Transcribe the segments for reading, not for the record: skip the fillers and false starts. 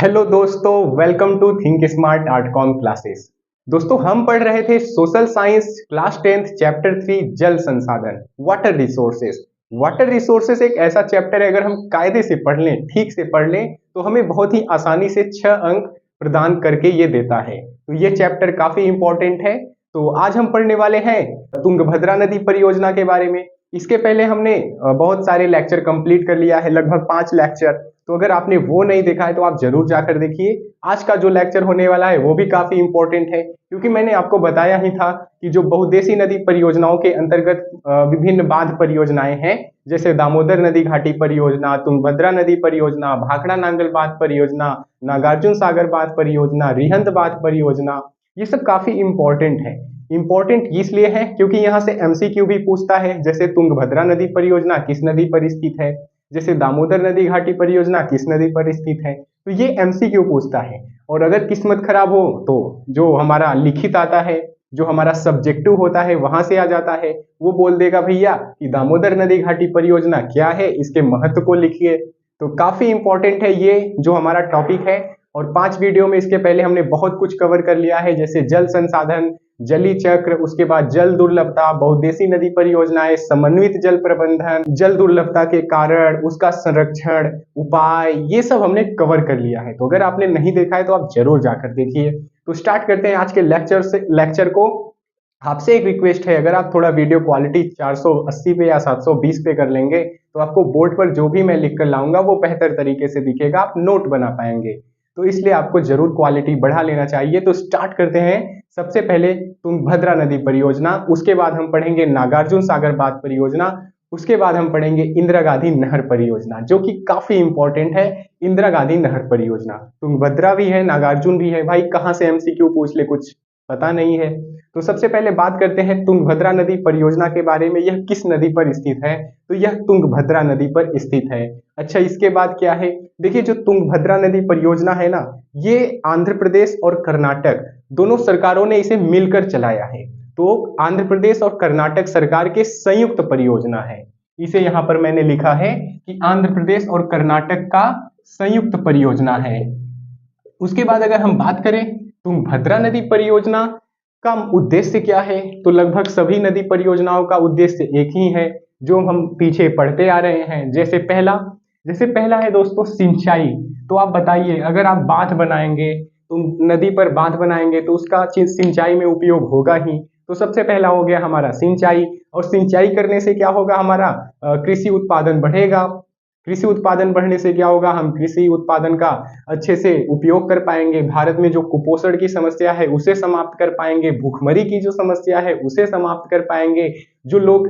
Hello दोस्तों, welcome to think smart Artcom classes. दोस्तों, हम पढ़ रहे थे social science class 10th chapter 3 जल संसाधन वाटर रिसोर्सेस। वाटर रिसोर्सेस एक ऐसा चैप्टर है, अगर हम कायदे से पढ़ लें, ठीक से पढ़ लें, तो हमें बहुत ही आसानी से 6 अंक प्रदान करके ये देता है। तो ये चैप्टर काफी इंपॉर्टेंट है। तो आज हम पढ़ने वाले हैं तुंगभद्रा नदी परियोजना के बारे में। इसके पहले हमने बहुत सारे लेक्चर कंप्लीट कर लिया है, लगभग 5 लेक्चर। तो अगर आपने वो नहीं देखा है तो आप जरूर जाकर देखिए। आज का जो लेक्चर होने वाला है वो भी काफी इंपॉर्टेंट है, क्योंकि मैंने आपको बताया ही था कि जो बहुउद्देशीय नदी परियोजनाओं के अंतर्गत विभिन्न बांध परियोजनाएं हैं, जैसे दामोदर नदी घाटी परियोजना, तुंगभद्रा नदी परियोजना, भाखड़ा नांगल बांध परियोजना, नागार्जुन सागर बांध परियोजना, रिहंद बांध परियोजना, ये सब काफी इंपॉर्टेंट है। इंपॉर्टेंट इसलिए है क्योंकि यहाँ से एमसीक्यू भी पूछता है, जैसे तुंगभद्रा नदी परियोजना किस नदी पर स्थित है, जैसे दामोदर नदी घाटी परियोजना किस नदी पर स्थित है। तो ये एमसीक्यू पूछता है। और अगर किस्मत खराब हो तो जो हमारा लिखित आता है, जो हमारा सब्जेक्टिव होता है, वहां से आ जाता है। वो बोल देगा भैया कि दामोदर नदी घाटी परियोजना क्या है, इसके महत्व को लिखिए। तो काफी इंपॉर्टेंट है ये जो हमारा टॉपिक है। और 5 वीडियो में इसके पहले हमने बहुत कुछ कवर कर लिया है, जैसे जल संसाधन, जली चक्र, उसके बाद जल दुर्लभता, बहुउद्देशीय नदी परियोजनाएं, समन्वित जल प्रबंधन, जल दुर्लभता के कारण, उसका संरक्षण, उपाय, ये सब हमने कवर कर लिया है। तो अगर आपने नहीं देखा है तो आप जरूर जाकर देखिए। तो स्टार्ट करते हैं आज के लेक्चर को। आपसे एक रिक्वेस्ट है, अगर आप थोड़ा वीडियो क्वालिटी 480 पे या 720 पे कर लेंगे तो आपको बोर्ड पर जो भी मैं लिख कर लाऊंगा वो बेहतर तरीके से दिखेगा, आप नोट बना पाएंगे। तो इसलिए आपको जरूर क्वालिटी बढ़ा लेना चाहिए। तो स्टार्ट करते हैं। सबसे पहले तुंगभद्रा नदी परियोजना, उसके बाद हम पढ़ेंगे नागार्जुन सागर बांध परियोजना, उसके बाद हम पढ़ेंगे इंदिरा गांधी नहर परियोजना, जो कि काफी इंपॉर्टेंट है। इंदिरा गांधी नहर परियोजना, तुंगभद्रा भी है, नागार्जुन भी है, भाई कहाँ से एमसीक्यू पूछ ले, कुछ पता नहीं है। तो सबसे पहले बात करते हैं तुंगभद्रा नदी परियोजना के बारे में। यह किस नदी पर स्थित है? तो यह तुंगभद्रा नदी पर स्थित है। अच्छा, इसके बाद क्या है? देखिए, जो तुंगभद्रा नदी परियोजना है ना, ये आंध्र प्रदेश और कर्नाटक दोनों सरकारों ने इसे मिलकर चलाया है। तो आंध्र प्रदेश और कर्नाटक सरकार के संयुक्त परियोजना है। इसे यहाँ पर मैंने लिखा है कि आंध्र प्रदेश और कर्नाटक का संयुक्त परियोजना है। उसके बाद अगर हम बात करें तुंगभद्रा नदी परियोजना का उद्देश्य क्या है, तो लगभग सभी नदी परियोजनाओं का उद्देश्य एक ही है, जो हम पीछे पढ़ते आ रहे हैं। जैसे पहला है दोस्तों सिंचाई। तो आप बताइए, अगर आप बांध बनाएंगे, तो नदी पर बांध बनाएंगे तो उसका सिंचाई में उपयोग होगा ही। तो सबसे पहला हो गया हमारा सिंचाई। और सिंचाई करने से क्या होगा, हमारा कृषि उत्पादन बढ़ेगा। कृषि उत्पादन बढ़ने से क्या होगा, हम कृषि उत्पादन का अच्छे से उपयोग कर पाएंगे। भारत में जो कुपोषण की समस्या है उसे समाप्त कर पाएंगे, भूखमरी की जो समस्या है उसे समाप्त कर पाएंगे। जो लोग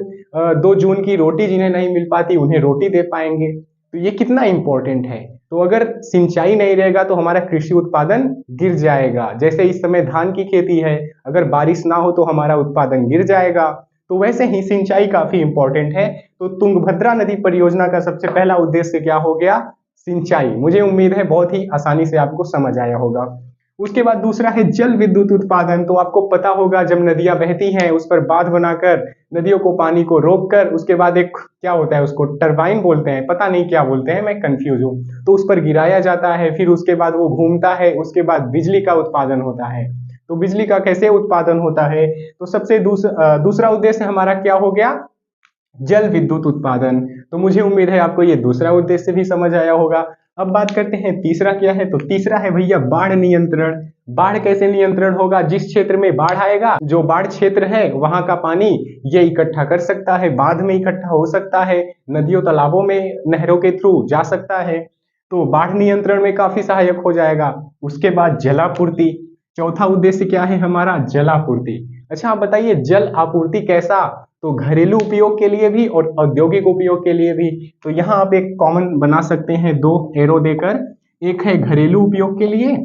2 जून की रोटी जिन्हें नहीं मिल पाती, उन्हें रोटी दे पाएंगे। तो ये कितना इंपॉर्टेंट है। तो अगर सिंचाई नहीं रहेगा तो हमारा कृषि उत्पादन गिर जाएगा। जैसे इस समय धान की खेती है, अगर बारिश ना हो तो हमारा उत्पादन गिर जाएगा। तो वैसे ही सिंचाई काफी इंपॉर्टेंट है। तो तुंगभद्रा नदी परियोजना का सबसे पहला उद्देश्य क्या हो गया, सिंचाई। मुझे उम्मीद है बहुत ही आसानी से आपको समझ आया होगा। उसके बाद दूसरा है जल विद्युत उत्पादन। तो आपको पता होगा, जब नदियां बहती हैं उस पर बांध बनाकर नदियों को, पानी को रोक कर, उसके बाद एक क्या होता है, उसको टरबाइन बोलते हैं, पता नहीं क्या बोलते हैं, मैं कंफ्यूज हूँ। तो उस पर गिराया जाता है, फिर उसके बाद वो घूमता है, उसके बाद बिजली का उत्पादन होता है। तो बिजली का कैसे उत्पादन होता है, तो सबसे दूसरा उद्देश्य हमारा क्या हो गया, जल विद्युत उत्पादन। तो मुझे उम्मीद है आपको ये दूसरा उद्देश्य भी समझ आया होगा। अब बात करते हैं तीसरा क्या है, तो तीसरा है भैया बाढ़ नियंत्रण। बाढ़ कैसे नियंत्रण होगा, जिस क्षेत्र में बाढ़ आएगा, जो बाढ़ क्षेत्र है वहां का पानी ये इकट्ठा कर सकता है, बांध में इकट्ठा हो सकता है, नदियों तालाबों में नहरों के थ्रू जा सकता है। तो बाढ़ नियंत्रण में काफी सहायक हो जाएगा। उसके बाद जलापूर्ति। चौथा उद्देश्य क्या है हमारा, जलापूर्ति। अच्छा, आप बताइए जल आपूर्ति कैसा, तो घरेलू उपयोग के लिए भी और औद्योगिक उपयोग के लिए भी। तो यहाँ आप एक कॉमन बना सकते हैं, 2 एरो देकर, एक है घरेलू उपयोग के लिए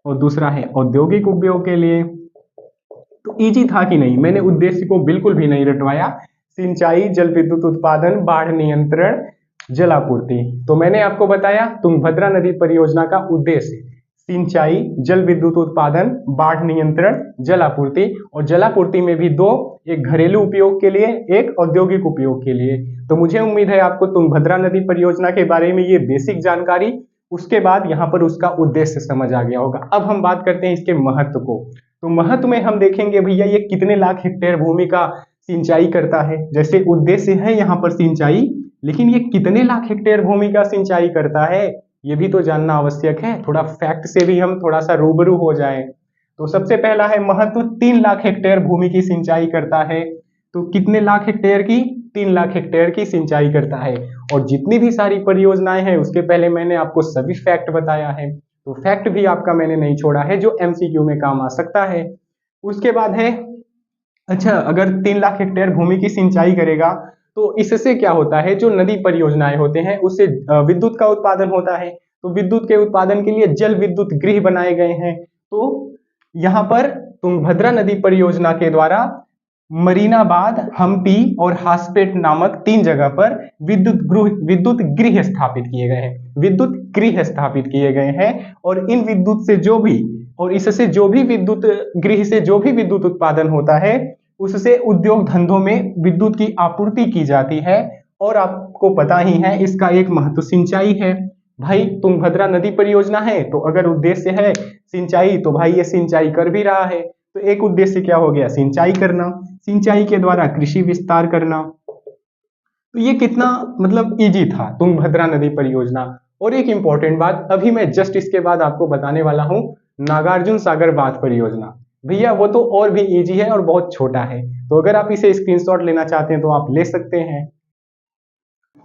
और दूसरा है औद्योगिक उपयोग के लिए। तो इजी था कि नहीं, मैंने उद्देश्य को बिल्कुल भी नहीं रटवाया। सिंचाई, जल विद्युत उत्पादन, बाढ़ नियंत्रण, जलापूर्ति। तो मैंने आपको बताया तुंगभद्रा नदी परियोजना का उद्देश्य सिंचाई, जल विद्युत उत्पादन, बाढ़ नियंत्रण, जलापूर्ति। और जलापूर्ति में भी 2, एक घरेलू उपयोग के लिए, एक औद्योगिक उपयोग के लिए। तो मुझे उम्मीद है आपको तुंगभद्रा नदी परियोजना के बारे में ये बेसिक जानकारी उसके बाद यहाँ पर उसका उद्देश्य समझ आ गया होगा। अब हम बात करते हैं इसके महत्व को। तो महत्व में हम देखेंगे भैया ये कितने लाख हेक्टेयर भूमि का सिंचाई करता है। जैसे उद्देश्य है यहाँ पर सिंचाई, लेकिन ये कितने लाख हेक्टेयर भूमि का सिंचाई करता है ये भी तो जानना आवश्यक है। थोड़ा फैक्ट से भी हम थोड़ा सा रूबरू हो जाएं। तो सबसे पहला है महत्व, 3 लाख हेक्टेयर भूमि की सिंचाई करता है। तो कितने लाख हेक्टेयर की? 3 लाख हेक्टेयर की सिंचाई करता है। और जितनी भी सारी परियोजनाएं हैं उसके पहले मैंने आपको सभी फैक्ट बताया है, तो फैक्ट भी आपका मैंने नहीं छोड़ा है जो एमसीक्यू में काम आ सकता है। उसके बाद है, अच्छा अगर 3 लाख हेक्टेयर भूमि की सिंचाई करेगा तो इससे क्या होता है, जो नदी परियोजनाएं होते हैं उससे विद्युत का उत्पादन होता है। तो विद्युत के उत्पादन के लिए जल विद्युत गृह बनाए गए हैं। तो यहाँ पर तुंगभद्रा नदी परियोजना के द्वारा मरीनाबाद, हम्पी और हासपेट नामक 3 जगह पर विद्युत गृह स्थापित किए गए हैं। विद्युत गृह स्थापित किए गए हैं और इन विद्युत से जो भी और इससे जो भी विद्युत गृह से जो भी विद्युत उत्पादन होता है उससे उद्योग धंधों में विद्युत की आपूर्ति की जाती है। और आपको पता ही है इसका एक महत्व सिंचाई है। भाई तुंगभद्रा नदी परियोजना है तो अगर उद्देश्य है सिंचाई तो भाई ये सिंचाई कर भी रहा है। तो एक उद्देश्य क्या हो गया, सिंचाई करना, सिंचाई के द्वारा कृषि विस्तार करना। तो ये कितना मतलब इजी था तुंगभद्रा नदी परियोजना। और एक इंपॉर्टेंट बात अभी मैं जस्ट इसके बाद आपको बताने वाला हूं, नागार्जुन सागर बांध परियोजना। भैया वो तो और भी इजी है और बहुत छोटा है, तो अगर आप इसे स्क्रीनशॉट लेना चाहते हैं तो आप ले सकते हैं।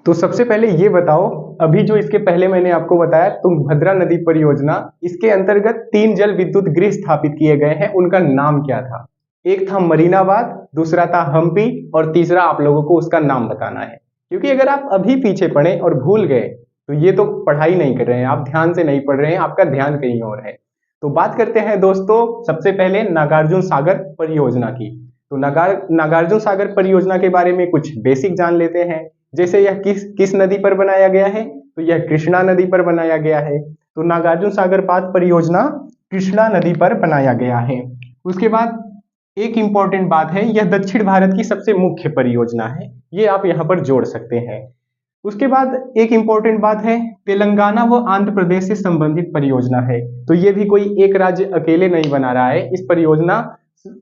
तो सबसे पहले ये बताओ, अभी जो इसके पहले मैंने आपको बताया तुंगभद्रा नदी परियोजना, इसके अंतर्गत 3 जल विद्युत गृह स्थापित किए गए हैं, उनका नाम क्या था? एक था मरीनाबाद, दूसरा था हम्पी और तीसरा आप लोगों को उसका नाम बताना है। क्योंकि अगर आप अभी पीछे पढ़े और भूल गए तो ये तो पढ़ाई नहीं कर रहे हैं, आप ध्यान से नहीं पढ़ रहे हैं, आपका ध्यान कहीं और है। तो बात करते हैं दोस्तों सबसे पहले नागार्जुन सागर परियोजना की। तो नागार्जुन सागर परियोजना के बारे में कुछ बेसिक जान लेते हैं। जैसे यह किस नदी पर बनाया गया है, तो यह कृष्णा नदी पर बनाया गया है। तो नागार्जुन सागर बांध परियोजना कृष्णा नदी पर बनाया गया है। उसके बाद एक इंपॉर्टेंट बात है, यह दक्षिण भारत की सबसे मुख्य परियोजना है, ये आप यहाँ पर जोड़ सकते हैं। उसके बाद एक इंपॉर्टेंट बात है, तेलंगाना व आंध्र प्रदेश से संबंधित परियोजना है। तो ये भी कोई एक राज्य अकेले नहीं बना रहा है,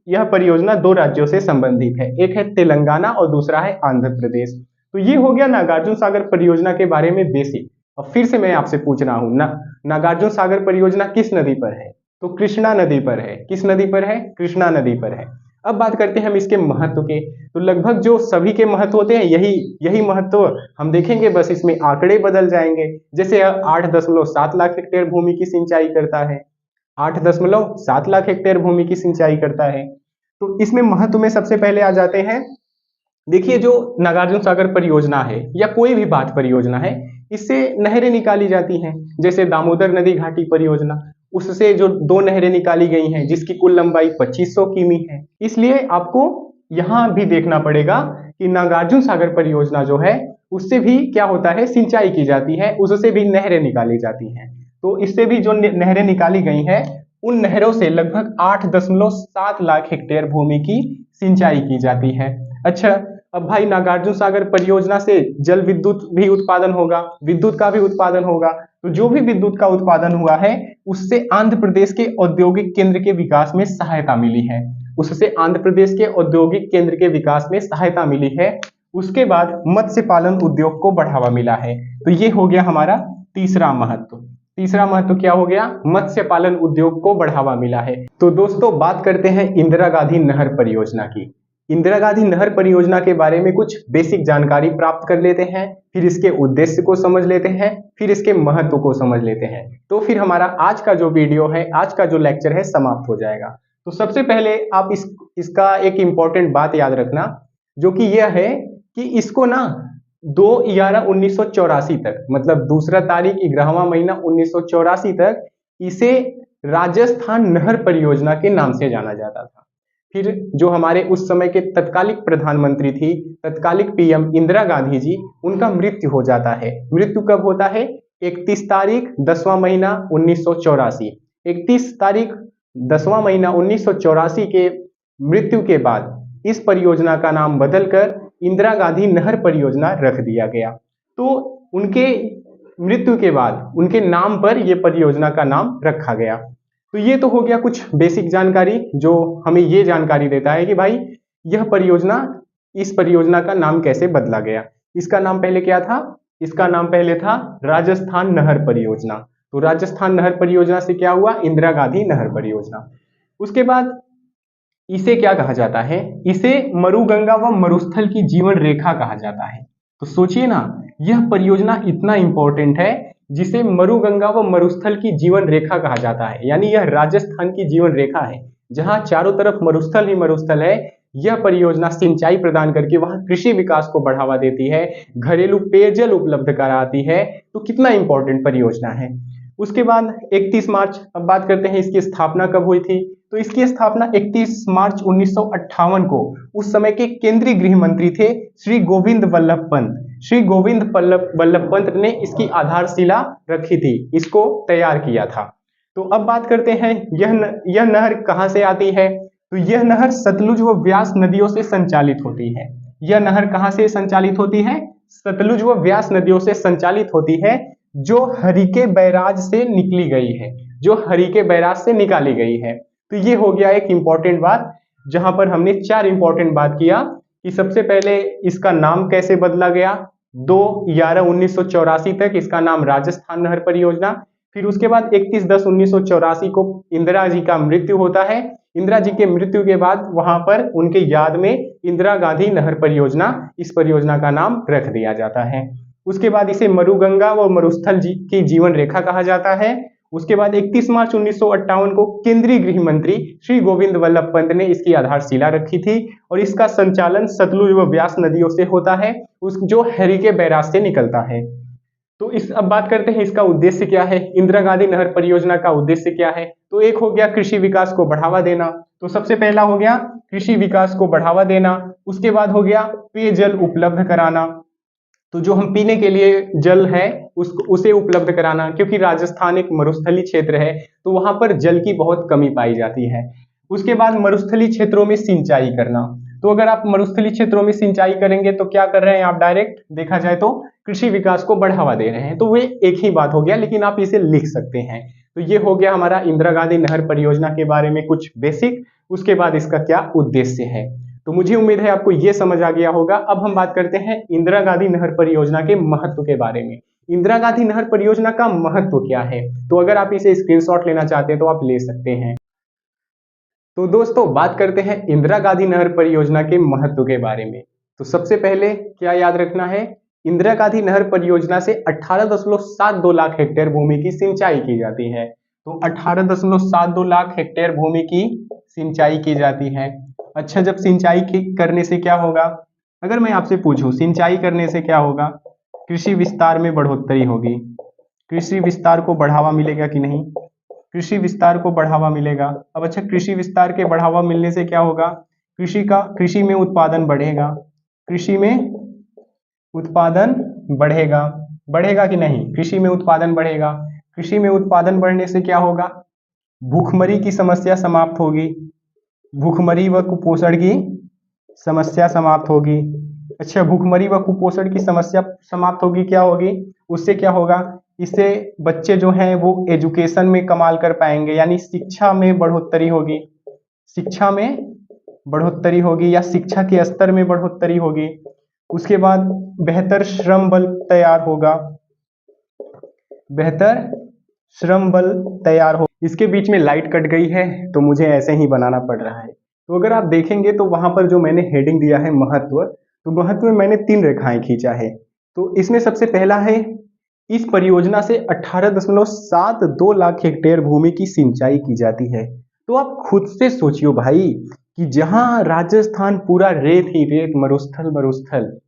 यह परियोजना 2 राज्यों से संबंधित है, एक है तेलंगाना और दूसरा है आंध्र प्रदेश। तो ये हो गया नागार्जुन सागर परियोजना के बारे में बेसिक। अब फिर से मैं आपसे पूछ रहा हूँ नागार्जुन सागर परियोजना किस नदी पर है? तो कृष्णा नदी पर है। किस नदी पर है? कृष्णा नदी पर है। अब बात करते हैं हम इसके महत्व के। तो लगभग जो सभी के महत्व होते हैं यही महत्व हम देखेंगे, बस इसमें आंकड़े बदल जाएंगे। जैसे 8.7 लाख हेक्टेयर भूमि की सिंचाई करता है, 8.7 लाख हेक्टेयर भूमि की सिंचाई करता है। तो इसमें महत्व में सबसे पहले आ जाते हैं, देखिए जो नागार्जुन सागर परियोजना है या कोई भी बांध परियोजना है, इससे नहरें निकाली जाती हैं। जैसे दामोदर नदी घाटी परियोजना, उससे जो 2 नहरें निकाली गई हैं जिसकी कुल लंबाई 2500 किमी है। इसलिए आपको यहाँ भी देखना पड़ेगा कि नागार्जुन सागर परियोजना जो है उससे भी क्या होता है, सिंचाई की जाती है, उससे भी नहरें निकाली जाती हैं। तो इससे भी जो नहरें निकाली गई हैं उन नहरों से लगभग 8.7 लाख हेक्टेयर भूमि की सिंचाई की जाती है। अच्छा, अब भाई नागार्जुन सागर परियोजना से जल विद्युत भी उत्पादन होगा, विद्युत का भी उत्पादन होगा। तो जो भी विद्युत का उत्पादन हुआ है उससे आंध्र प्रदेश के औद्योगिक केंद्र के विकास में सहायता मिली है। उससे आंध्र प्रदेश के औद्योगिक केंद्र के विकास में सहायता मिली है। उसके बाद मत्स्य पालन उद्योग को बढ़ावा मिला है। तो ये हो गया हमारा तीसरा महत्व। तीसरा महत्व क्या हो गया? मत्स्य पालन उद्योग को बढ़ावा मिला है। तो दोस्तों बात करते हैं इंदिरा गांधी नहर परियोजना की। इंदिरा गांधी नहर परियोजना के बारे में कुछ बेसिक जानकारी प्राप्त कर लेते हैं, फिर इसके उद्देश्य को समझ लेते हैं, फिर इसके महत्व को समझ लेते हैं। तो फिर हमारा आज का जो वीडियो है, आज का जो लेक्चर है समाप्त हो जाएगा। तो सबसे पहले आप इसका एक इंपॉर्टेंट बात याद रखना, जो कि यह है कि इसको ना 2/11/1984 तक, मतलब 2 तारीख 11वां महीना 1984 तक इसे राजस्थान नहर परियोजना के नाम से जाना जाता था। फिर जो हमारे उस समय के तत्कालिक प्रधानमंत्री थी, तत्कालिक पीएम इंदिरा गांधी जी, उनका मृत्यु हो जाता है। मृत्यु कब होता है? 31 तारीख 10वां महीना 1984। 31 तारीख 10वां महीना 1984 के मृत्यु के बाद इस परियोजना का नाम बदलकर इंदिरा गांधी नहर परियोजना रख दिया गया। तो उनके मृत्यु के बाद उनके नाम पर यह परियोजना का नाम रखा गया। तो ये तो हो गया कुछ बेसिक जानकारी जो हमें ये जानकारी देता है कि भाई यह परियोजना, इस परियोजना का नाम कैसे बदला गया। इसका नाम पहले क्या था? इसका नाम पहले था राजस्थान नहर परियोजना। तो राजस्थान नहर परियोजना से क्या हुआ? इंदिरा गांधी नहर परियोजना। उसके बाद इसे क्या कहा जाता है? इसे मरुगंगा व मरुस्थल की जीवन रेखा कहा जाता है। तो सोचिए ना, यह परियोजना इतना इंपॉर्टेंट है जिसे मरुगंगा व मरुस्थल की जीवन रेखा कहा जाता है, यानी यह राजस्थान की जीवन रेखा है जहां चारों तरफ मरुस्थल ही मरुस्थल है। यह परियोजना सिंचाई प्रदान करके वहां कृषि विकास को बढ़ावा देती है, घरेलू पेयजल उपलब्ध कराती है। तो कितना इंपॉर्टेंट परियोजना है। उसके बाद 31 मार्च, अब बात करते हैं इसकी स्थापना कब हुई थी। तो इसकी स्थापना 31 मार्च 1958 को उस समय के केंद्रीय गृह मंत्री थे श्री गोविंद वल्लभ पंत। श्री गोविंद वल्लभ पंत ने इसकी आधारशिला रखी थी, इसको तैयार किया था। तो अब बात करते हैं यह नहर कहां से आती है। तो यह नहर सतलुज व व्यास नदियों से संचालित होती है। यह नहर कहां से संचालित होती है? सतलुज व व्यास नदियों से संचालित होती है, जो हरिके बैराज से निकली गई है, जो हरिके बैराज से निकाली गई है। तो ये हो गया एक इंपॉर्टेंट बात, जहां पर हमने 4 इंपॉर्टेंट बात किया कि सबसे पहले इसका नाम कैसे बदला गया। 2/11/1984 तक इसका नाम राजस्थान नहर परियोजना। फिर उसके बाद 31/10/1984 को इंदिरा जी का मृत्यु होता है। इंदिरा जी के मृत्यु के बाद वहां पर उनके याद में इंदिरा गांधी नहर परियोजना, इस परियोजना का नाम रख दिया जाता है। उसके बाद इसे मरुगंगा व मरुस्थल जी की जीवन रेखा कहा जाता है। उसके बाद 31 मार्च 1958 को केंद्रीय गृह मंत्री श्री गोविंद वल्लभ पंत ने इसकी आधारशिला रखी थी और इसका संचालन सतलुज व व्यास नदियों से होता है, उस जो हरिके बैराज से निकलता है। तो इस अब बात करते हैं इसका उद्देश्य क्या है। इंदिरा गांधी नहर परियोजना का उद्देश्य क्या है? तो एक हो गया कृषि विकास को बढ़ावा देना। तो सबसे पहला हो गया कृषि विकास को बढ़ावा देना। उसके बाद हो गया पेयजल उपलब्ध कराना। तो जो हम पीने के लिए जल है उसे उपलब्ध कराना, क्योंकि राजस्थान एक मरुस्थली क्षेत्र है तो वहां पर जल की बहुत कमी पाई जाती है। उसके बाद मरुस्थली क्षेत्रों में सिंचाई करना। तो अगर आप मरुस्थली क्षेत्रों में सिंचाई करेंगे तो क्या कर रहे हैं आप? डायरेक्ट देखा जाए तो कृषि विकास को बढ़ावा दे रहे हैं। तो वे एक ही बात हो गया, लेकिन आप इसे लिख सकते हैं। तो ये हो गया हमारा इंदिरा गांधी नहर परियोजना के बारे में कुछ बेसिक। उसके बाद इसका क्या उद्देश्य है। तो मुझे उम्मीद है आपको ये समझ आ गया होगा। अब हम बात करते हैं इंदिरा गांधी नहर परियोजना के महत्व के बारे में। इंदिरा गांधी नहर परियोजना का महत्व क्या है? तो अगर आप इसे स्क्रीनशॉट लेना चाहते हैं तो आप ले सकते हैं। तो दोस्तों बात करते हैं इंदिरा गांधी नहर परियोजना के महत्व के बारे में। तो सबसे पहले क्या याद रखना है? इंदिरा गांधी नहर परियोजना से 18.72 लाख हेक्टेयर भूमि की सिंचाई की जाती है। तो 18.72 लाख हेक्टेयर भूमि की सिंचाई की जाती है। अच्छा, जब सिंचाई करने से क्या होगा? अगर मैं आपसे पूछूं सिंचाई करने से क्या होगा? कृषि विस्तार में बढ़ोतरी होगी। कृषि विस्तार को बढ़ावा मिलेगा कि नहीं? कृषि विस्तार को बढ़ावा मिलेगा। अब अच्छा, कृषि विस्तार के बढ़ावा मिलने से क्या होगा? कृषि में उत्पादन बढ़ेगा। कृषि में उत्पादन बढ़ेगा। बढ़ेगा कि नहीं? कृषि में उत्पादन बढ़ेगा। कृषि में उत्पादन बढ़ने से क्या होगा? भूखमरी की समस्या समाप्त होगी। भूखमरी व कुपोषण की समस्या समाप्त होगी। अच्छा, भूखमरी व कुपोषण की समस्या समाप्त होगी, क्या होगी? उससे क्या होगा? इससे बच्चे जो हैं वो एजुकेशन में कमाल कर पाएंगे, यानी शिक्षा में बढ़ोतरी होगी। शिक्षा में बढ़ोतरी होगी या शिक्षा के स्तर में बढ़ोतरी होगी। उसके बाद बेहतर श्रम बल तैयार होगा। बेहतर श्रम बल तैयार हो। इसके बीच में लाइट कट गई है तो मुझे ऐसे ही बनाना पड़ रहा है। तो अगर आप देखेंगे तो वहां पर जो मैंने हेडिंग दिया है महत्व, तो महत्व में मैंने 3 रेखाएं खींचा है। तो इसमें सबसे पहला है इस परियोजना से 18.72 लाख हेक्टेयर भूमि की सिंचाई की जाती है। तो आप खुद से सोचियो भाई कि जहां राजस्थान पूरा रेत ही रेत, मरुस्थल मरुस्थल,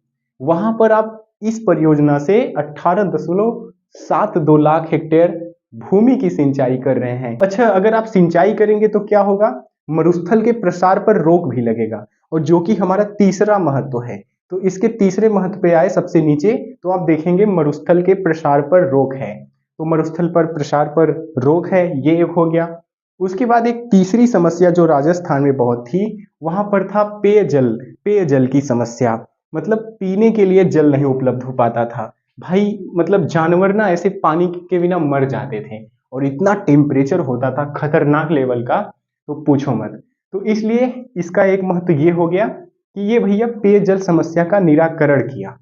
वहां पर आप इस परियोजना से 18.72 लाख हेक्टेयर भूमि की सिंचाई कर रहे हैं। अच्छा, अगर आप सिंचाई करेंगे तो क्या होगा? मरुस्थल के प्रसार पर रोक भी लगेगा, और जो कि हमारा तीसरा महत्व है। तो इसके तीसरे महत्व पे आए सबसे नीचे, तो आप देखेंगे मरुस्थल के प्रसार पर रोक है। तो मरुस्थल पर प्रसार पर रोक है, ये एक हो गया। उसके बाद एक तीसरी समस्या जो राजस्थान में बहुत थी, वहां पर था पेयजल की समस्या। मतलब पीने के लिए जल नहीं उपलब्ध हो पाता था। भाई मतलब जानवर ना ऐसे पानी के बिना मर जाते थे, और इतना टेम्परेचर होता था खतरनाक लेवल का, तो पूछो मत। तो इसलिए इसका एक महत्व ये हो गया कि ये भैया पेयजल समस्या का निराकरण किया।